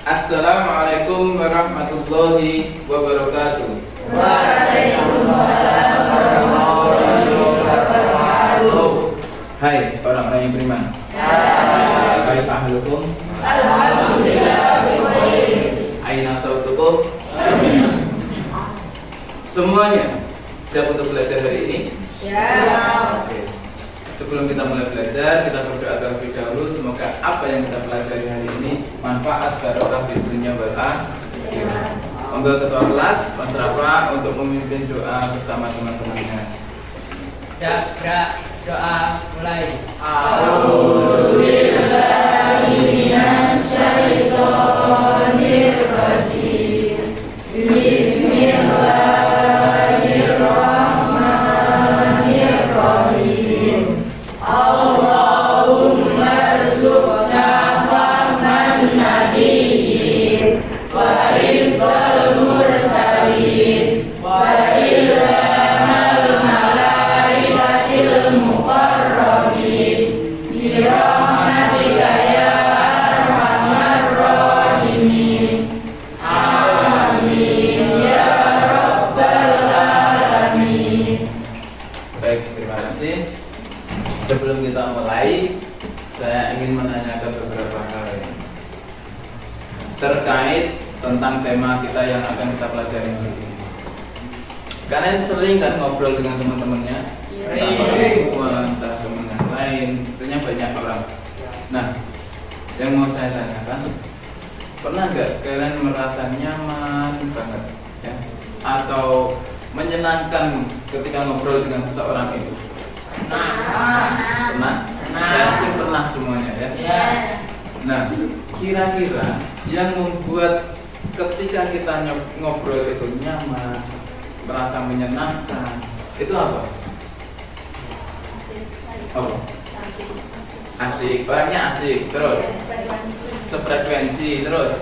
Assalamualaikum warahmatullahi wabarakatuh. Waalaikumsalam warahmatullahi wabarakatuh. Hai orang-orang yang beriman. Hai ahlukum. Alhamdulillah bikhair. Aina sautukum. Semuanya siap untuk belajar hari ini? Ya. Oke. Sebelum kita mulai belajar, kita berdoa terlebih dahulu. Semoga apa yang kita pelajari hari ini manfaat barokah di dunia wal akhirat. Monggo ketua kelas Mas Rafa untuk memimpin doa bersama teman-temannya. Siap, gerak, doa, mulai. A'udzubillahi minasyaitonirrajim. Bismillahirrahmanirrahim. Allahumma rzuqna fahman nabiyyin wa hifdzal mursalin wa ilhamal malaikatil muqarrabin bi rahmatika ya arhamar rahimin. Amin ya rabbal alamin. Baik, terima kasih. Sebelum kita mulai, saya ingin menanyakan beberapa hal terkait tentang tema kita yang akan kita pelajari hari ini. Kalian sering kan ngobrol dengan teman-temannya? Entah perempuan, entah teman yang lain, tentunya banyak orang. Nah, yang mau saya tanyakan, pernah nggak kalian merasa nyaman banget, ya? Atau menyenangkan ketika ngobrol dengan seseorang itu? Pernah? Saya yakin pernah semuanya, ya? Nah, kira-kira yang membuat ketika kita ngobrol itu nyaman, merasa menyenangkan, itu apa? Oh, asik, orangnya asik, terus sefrekuensi, terus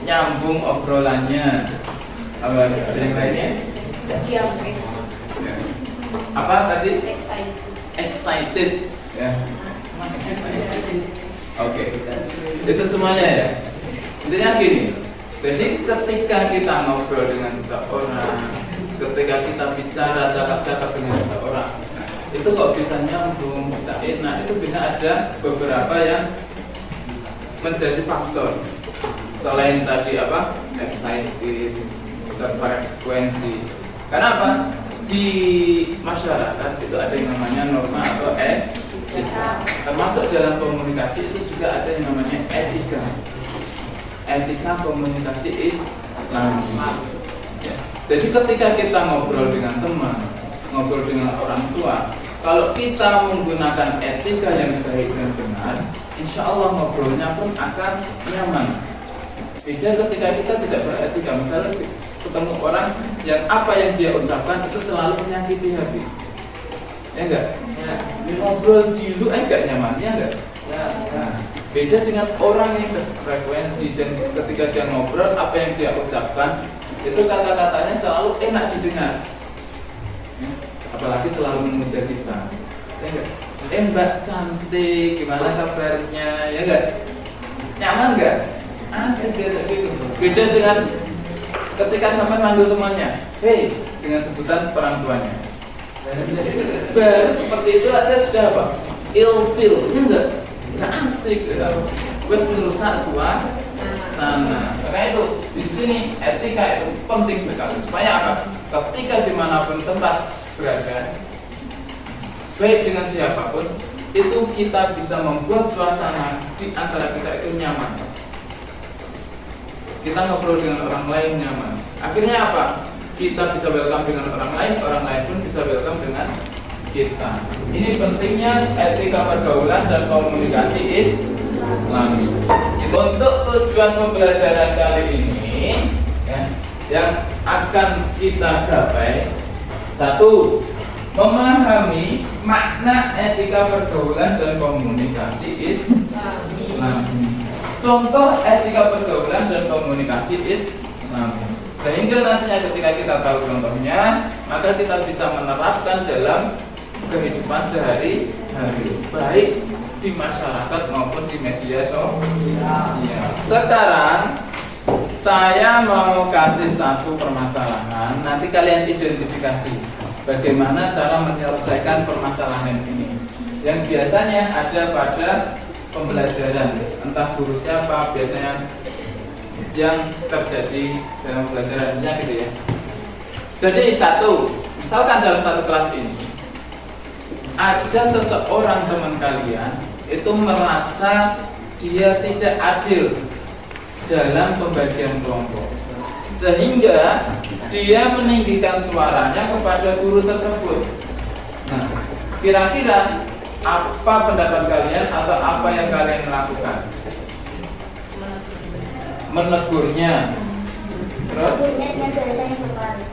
nyambung obrolannya. Apa ada yang lainnya? Ya. Apa tadi? Excited, ya. Oke, itu semuanya ya. Intinya gini. Jadi ketika kita ngobrol dengan seseorang, ketika kita bicara cakap-cakap dengan seseorang, itu kok bisa nyambung, bisa enak. Itu bisa ada beberapa yang menjadi faktor. Selain tadi apa? Excited, frekuensi. Karena apa? Di masyarakat itu ada yang namanya norma atau etika. Termasuk dalam komunikasi itu juga ada yang namanya etika. Etika komunikasi Islam. Ya. Jadi ketika kita ngobrol dengan teman, ngobrol dengan orang tua, kalau kita menggunakan etika yang baik dan benar, insya Allah ngobrolnya pun akan nyaman. Beda ketika kita tidak beretika, misalnya ketemu orang yang apa yang dia ucapkan itu selalu menyakiti hati, ya enggak? Ya. Ngobrol jilu enggak nyaman, ya enggak? Ya. Nah, beda dengan orang yang sefrekuensi dan ketika dia ngobrol apa yang dia ucapkan itu kata-katanya selalu enak didengar, ya. Apalagi selalu memuja kita, ya enggak? Mbak cantik, gimana kabarnya, ya enggak? Nyaman enggak? Asik biasa gitu. Beda dengan ketika sampai manggil temannya, hey, dengan sebutan orang tuanya. Baru seperti itu saya sudah apa? Ilfil, ya enggak? Nggak asik, ya. Wes merusak suasana. Makanya itu di sini etika itu penting sekali. Supaya apa? Ketika dimanapun tempat berada, baik dengan siapapun, itu kita bisa membuat suasana di antara kita itu nyaman. Kita ngobrol dengan orang lain nyaman. Akhirnya apa? Kita bisa welcome dengan orang lain pun bisa welcome dengan kita. Ini pentingnya etika pergaulan dan komunikasi Islam. Untuk tujuan pembelajaran kali ini, ya, yang akan kita gapai, satu, memahami makna etika pergaulan dan komunikasi Islam. Contoh etika pergaulan dan komunikasi Islam. Sehingga nantinya ketika kita tahu contohnya, maka kita bisa menerapkan dalam kehidupan sehari-hari, baik di masyarakat maupun di media sosial. Sekarang saya mau kasih satu permasalahan, nanti kalian identifikasi bagaimana cara menyelesaikan permasalahan ini yang biasanya ada pada pembelajaran, entah guru siapa biasanya yang terjadi dalam pembelajarannya gitu ya. Jadi misalkan dalam satu kelas ini ada seseorang teman kalian itu merasa dia tidak adil dalam pembagian kelompok, sehingga dia meninggikan suaranya kepada guru tersebut. Nah, kira-kira apa pendapat kalian atau apa yang kalian lakukan? Menegurnya, terus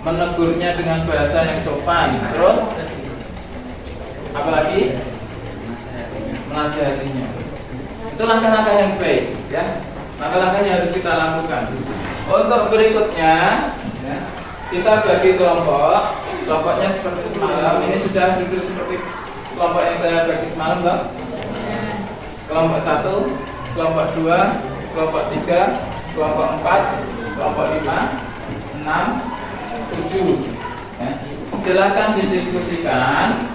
menegurnya dengan bahasa yang sopan, terus apalagi menasihatinya. Itu langkah-langkah yang baik, ya. Langkah-langkah yang harus kita lakukan. Untuk berikutnya, ya, kita bagi kelompok. Kelompoknya seperti semalam. Ini sudah duduk seperti kelompok yang saya bagi semalam, Bang. Kelompok 1, kelompok 2, kelompok 3, kelompok 4, kelompok 5, 6, 7. Ya. Silahkan didiskusikan.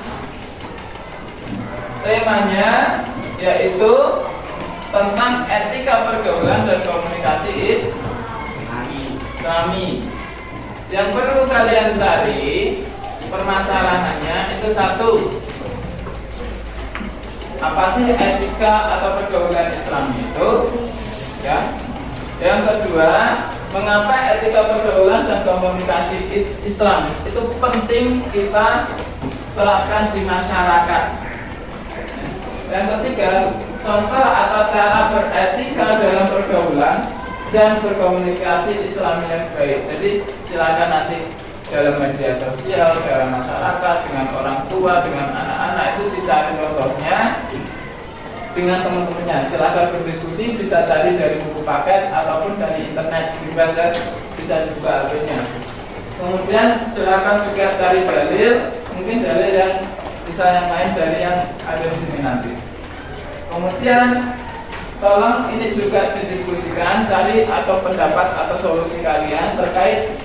Temanya yaitu tentang etika pergaulan dan komunikasi Islami. Yang perlu kalian cari permasalahannya itu satu, apa sih etika atau pergaulan Islami itu? Ya. Yang kedua, mengapa etika pergaulan dan komunikasi Islami itu penting kita terapkan di masyarakat? Yang ketiga, contoh atau cara beretika dalam pergaulan dan berkomunikasi Islami yang baik. Jadi silakan nanti dalam media sosial, dalam masyarakat, dengan orang tua, dengan anak-anak itu dicari contohnya dengan teman-temannya. Silakan berdiskusi, bisa cari dari buku paket ataupun dari internet, bisa dibuka HP-nya. Kemudian silakan juga cari dalil, mungkin dalil yang bisa yang lain dari yang ada di sini nanti. Kemudian tolong ini juga didiskusikan, cari atau pendapat atau solusi kalian terkait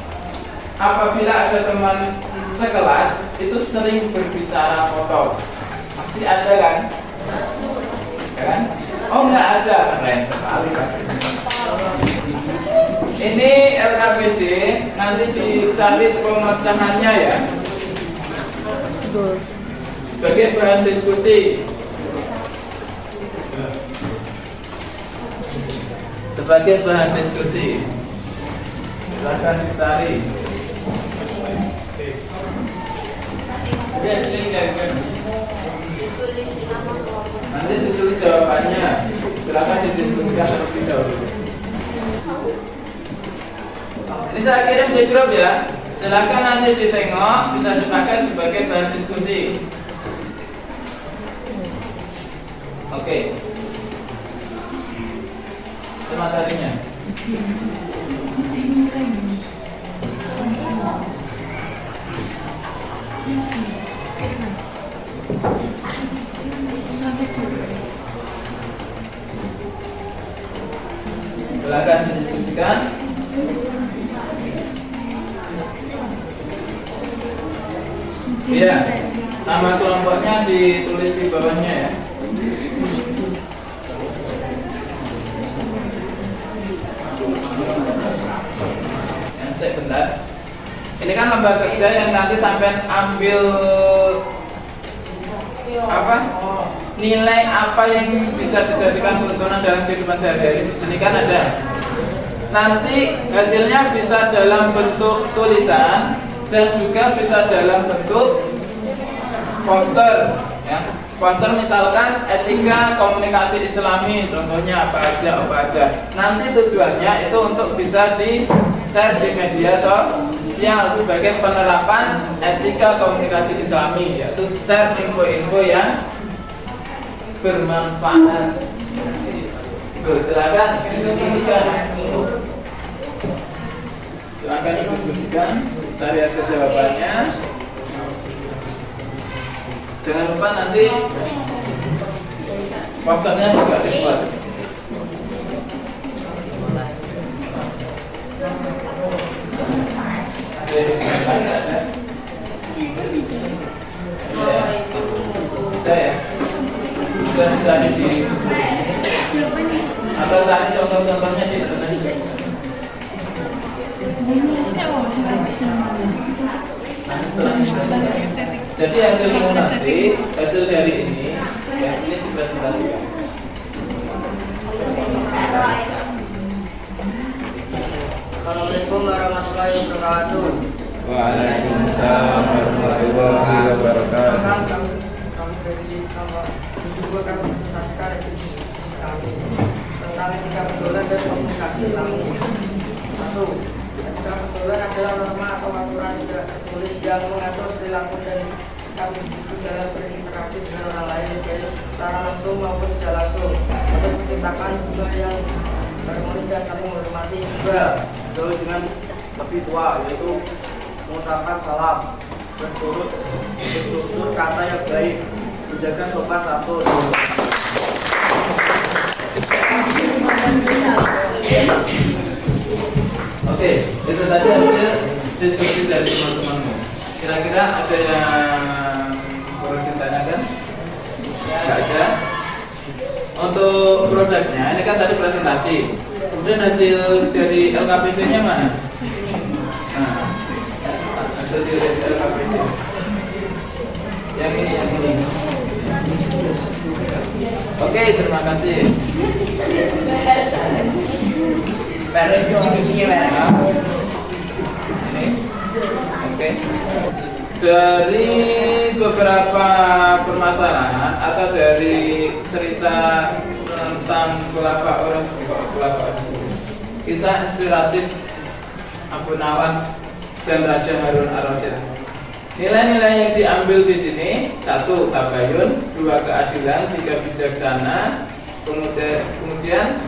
apabila ada teman sekelas itu sering berbicara kotor. Pasti ada kan? Ya kan? Oh enggak ada, keren sekali pasti. Ini LKPD, nanti dicari pemecahannya ya. Sebagai bahan diskusi. Sebagai bahan diskusi, silahkan dicari. Nanti ditulis jawabannya, silahkan didiskusikan terlebih dahulu. Ini saya kirim di grup ya, silahkan nanti ditengok, bisa dipakai sebagai bahan diskusi. Oke. Materinya. Silakan didiskusikan. Iya, nama kelompoknya ditulis di bawahnya ya. Bentar. Ini kan lembar kerja yang nanti sampai ambil apa? Nilai apa yang bisa dijadikan tuntunan dalam kehidupan sehari-hari. Di sini kan ada. Nanti hasilnya bisa dalam bentuk tulisan dan juga bisa dalam bentuk poster ya. Poster misalkan etika komunikasi Islami, contohnya apa aja. Nanti tujuannya itu untuk bisa di-share di media sosial sebagai penerapan etika komunikasi Islami, yaitu share info-info yang bermanfaat. Silakan didiskusikan. Silakan didiskusikan. Kita lihat jawabannya. Jangan lupa nanti posternya juga dibuat. Saya bisa cari di atau cari contoh-contohnya di internet. Jadi hasil nanti, hasil dari ini yang ini dipresentasikan. Assalamualaikum warahmatullahi wabarakatuh. Waalaikumsalam warahmatullahi wabarakatuh. Kami dari nama juga akan presentasikan esensi kami tentang etika pergaulan dan komunikasi kami. Satu, etika pergaulan adalah norma atau aturan tidak tertulis yang mengatur perilaku dan sikap individu dalam berinteraksi dengan orang lain, baik secara langsung maupun tidak langsung, untuk menciptakan hubungan yang harmonis dan saling menghormati. Juga bergaul dengan lebih tua, yaitu mengucapkan salam, bertutur kata yang baik, menjaga sopan santun. Oke, itu tadi hasil diskusi dari teman-temanmu. Kira-kira ada yang perlu ditanyakan? Nggak ada. Untuk produknya, ini kan tadi presentasi. Kemudian hasil dari LKPD-nya mana? Nah, hasil dari LKPD. Yang ini. Oke, terima kasih. Nah, ini. Oke. Dari beberapa permasalahan atau dari cerita tentang Khulafa Ar-Rasyidin, kisah inspiratif Abu Nawas dan Raja Harun Ar-Rasyid. Nilai-nilai yang diambil di sini: 1. Tabayun, 2. Keadilan, 3. Bijaksana, kemudian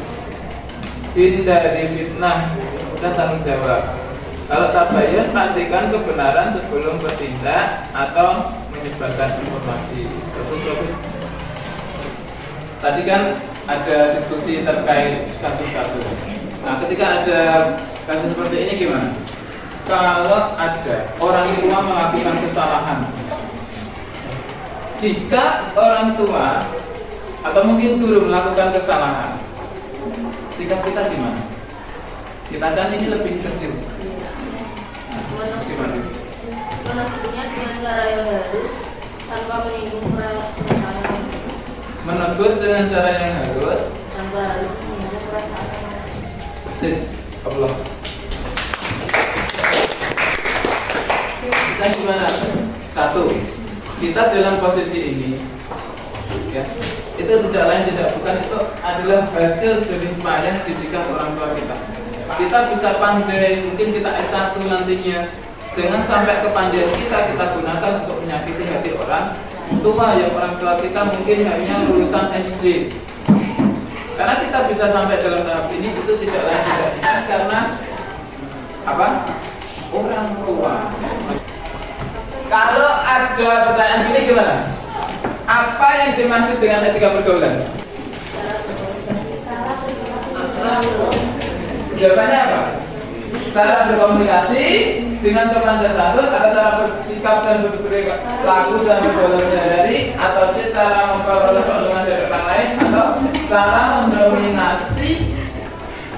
hindari fitnah dan tanggung jawab. Kalau tabayun, pastikan kebenaran sebelum bertindak atau menyebarkan informasi. Bagus. Tadi kan ada diskusi terkait kasus-kasus. Nah, ketika ada kasus seperti ini gimana? Kalau ada orang tua melakukan kesalahan, jika orang tua atau mungkin guru melakukan kesalahan, sikap kita gimana? Kita kan ini lebih kecil. Gimana? Menegurnya dengan cara yang halus tanpa menyinggung perasaan. Menegur dengan cara yang halus Tanpa harus menyinggung perasaan. Sip, applause. Kita gimana? 1. Kita dalam posisi ini, ya, itu tidak lain tidak bukan itu adalah hasil jerih payah didikan orang tua kita. Kita bisa pandai, mungkin kita S1 nantinya. Jangan sampai kepandaian kita gunakan untuk menyakiti hati orang tua yang orang tua kita mungkin hanya lulusan SD. Karena kita bisa sampai dalam tahap ini itu tidak lain tidak bukan karena apa? Orang tua. Kalau ada pertanyaan gini gimana? Apa yang dimaksud dengan etika pergaulan? Jawabannya apa? Cara berkomunikasi dengan sopan dan santun, atau cara bersikap dan berperilaku dan bergaul sehari-hari, atau cara memperoleh keuntungan dari orang lain, atau cara mendominasi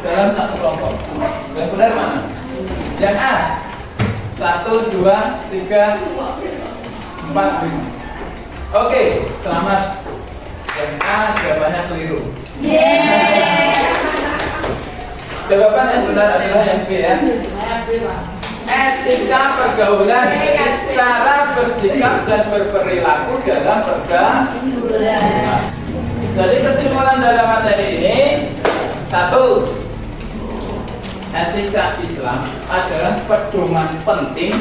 dalam satu kelompok. Yang benar mana? Yang A. 1, 2, 3, 4, 5. Oke, selamat. Yang A jawabannya keliru. Jawaban yang benar adalah yang B ya. Etika pergaulan, cara bersikap dan berperilaku dalam pergaulan. Jadi kesimpulan dalam materi ini: 1. Etika Islam adalah pedoman penting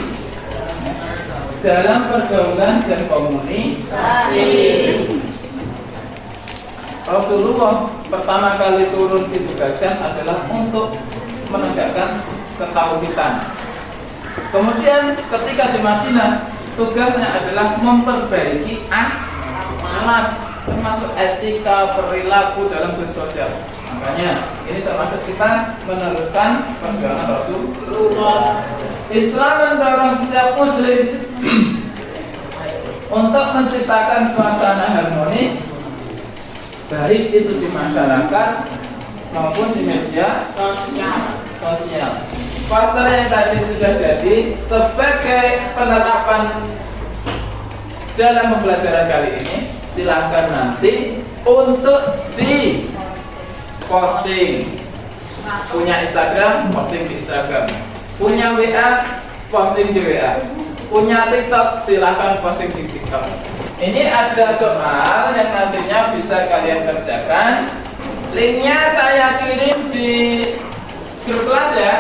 dalam pergaulan dan komunikasi. Rasulullah pertama kali turun ditugaskan adalah untuk menegakkan ketauhidan. Kemudian ketika di Madinah tugasnya adalah memperbaiki akhlak, termasuk etika perilaku dalam bersosial. Makanya ini termasuk kita meneruskan perjuangan Rasulullah. Islam mendorong setiap muslim untuk menciptakan suasana harmonis, baik itu di masyarakat maupun di media sosial. Poster yang tadi sudah jadi sebagai penerapan dalam pembelajaran kali ini. Silahkan nanti untuk di posting. Punya Instagram, posting di Instagram. Punya WA, posting di WA. Punya TikTok, silahkan posting di TikTok. Ini ada soal yang nantinya bisa kalian kerjakan. Linknya saya kirim di grup kelas ya.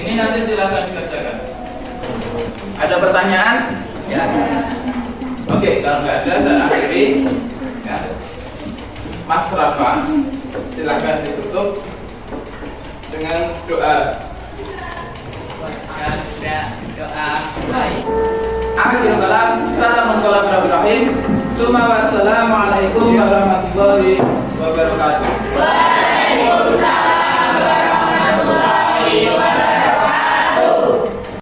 Ini nanti silahkan dikerjakan. Ada pertanyaan? Ya. Oke, kalau nggak ada saya akhiri. Ya. Mas Rafa, silahkan ditutup dengan doa. Akhir kalam, Assalamualaikum warahmatullahi wabarakatuh.